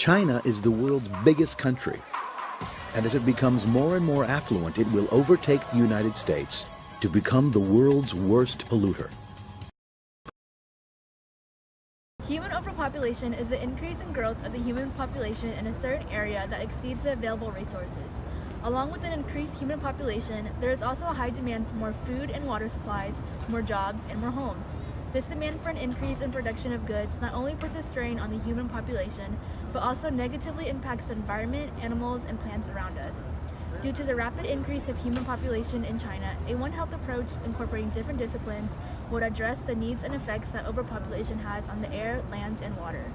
China is the world's biggest country, and as it becomes more and more affluent, it will overtake the United States to become the world's worst polluter. Human overpopulation is the increase in growth of the human population in a certain area that exceeds the available resources. Along with an increased human population, there is also a high demand for more food and water supplies, more jobs, and more homes. This demand for an increase in production of goods not only puts a strain on the human population, but also negatively impacts the environment, animals, and plants around us. Due to the rapid increase of human population in China, a One Health approach incorporating different disciplines would address the needs and effects that overpopulation has on the air, land, and water.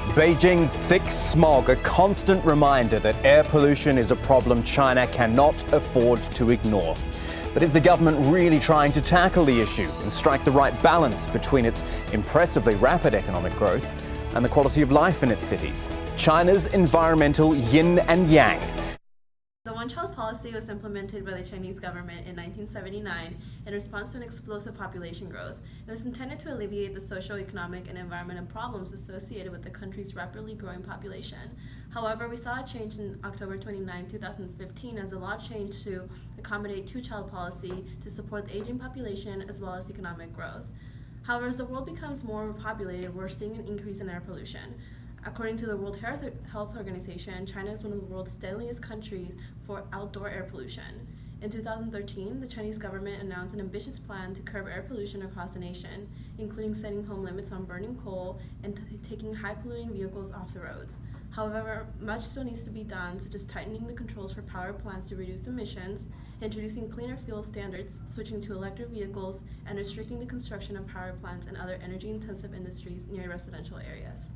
Beijing's thick smog, a constant reminder that air pollution is a problem China cannot afford to ignore. But is the government really trying to tackle the issue and strike the right balance between its impressively rapid economic growth and the quality of life in its cities? China's environmental yin and yang. The one-child policy was implemented by the Chinese government in 1979 in response to an explosive population growth. It was intended to alleviate the social, economic, and environmental problems associated with the country's rapidly growing population. However, we saw a change in October 29, 2015 as the law changed to accommodate two-child policy to support the aging population as well as economic growth. However, as the world becomes more populated, we're seeing an increase in air pollution. According to the World Health Organization, China is one of the world's deadliest countries for outdoor air pollution. In 2013, the Chinese government announced an ambitious plan to curb air pollution across the nation, including setting home limits on burning coal and taking high-polluting vehicles off the roads. However, much still needs to be done, such as tightening the controls for power plants to reduce emissions, introducing cleaner fuel standards, switching to electric vehicles, and restricting the construction of power plants and other energy-intensive industries near residential areas.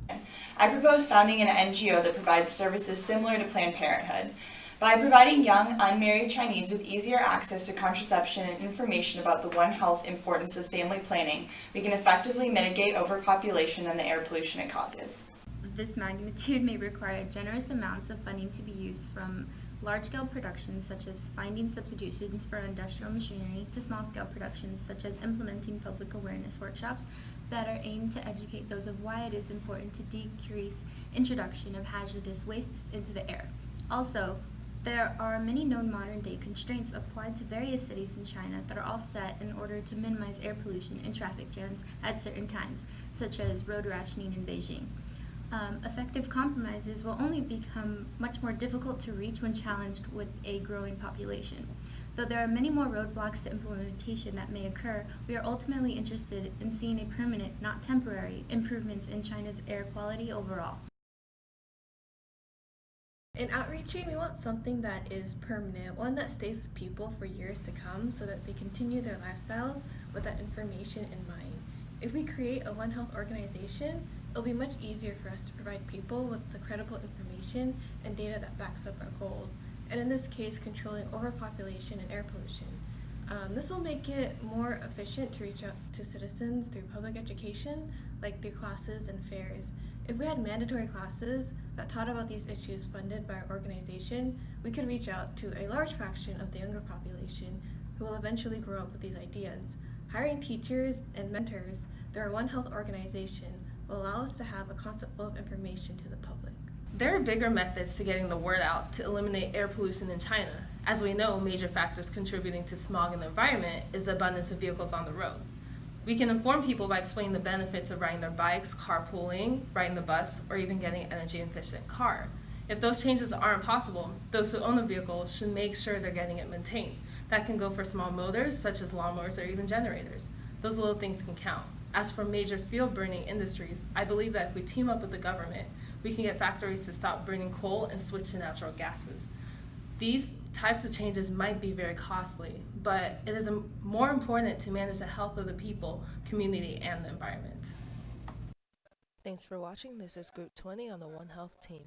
I propose founding an NGO that provides services similar to Planned Parenthood. By providing young, unmarried Chinese with easier access to contraception and information about the One Health importance of family planning, we can effectively mitigate overpopulation and the air pollution it causes. This magnitude may require generous amounts of funding to be used from large-scale productions such as finding substitutions for industrial machinery to small-scale productions such as implementing public awareness workshops that are aimed to educate those of why it is important to decrease introduction of hazardous wastes into the air. Also, there are many known modern-day constraints applied to various cities in China that are all set in order to minimize air pollution and traffic jams at certain times, such as road rationing in Beijing. Effective compromises will only become much more difficult to reach when challenged with a growing population. Though there are many more roadblocks to implementation that may occur, we are ultimately interested in seeing a permanent, not temporary, improvements in China's air quality overall. In outreaching, we want something that is permanent, one that stays with people for years to come so that they continue their lifestyles with that information in mind. If we create a One Health organization, it'll be much easier for us to provide people with the credible information and data that backs up our goals, and in this case, controlling overpopulation and air pollution. This will make it more efficient to reach out to citizens through public education, like through classes and fairs. If we had mandatory classes that taught about these issues funded by our organization, we could reach out to a large fraction of the younger population who will eventually grow up with these ideas. Hiring teachers and mentors through our One Health organization will allow us to have a constant flow of information to the public. There are bigger methods to getting the word out to eliminate air pollution in China. As we know, major factors contributing to smog in the environment is the abundance of vehicles on the road. We can inform people by explaining the benefits of riding their bikes, carpooling, riding the bus, or even getting an energy-efficient car. If those changes aren't possible, those who own a vehicle should make sure they're getting it maintained. That can go for small motors, such as lawnmowers or even generators. Those little things can count. As for major fuel-burning industries, I believe that if we team up with the government, we can get factories to stop burning coal and switch to natural gases. These types of changes might be very costly, but it is more important to manage the health of the people, community, and the environment. Thanks for watching. This is Group 20 on the One Health team.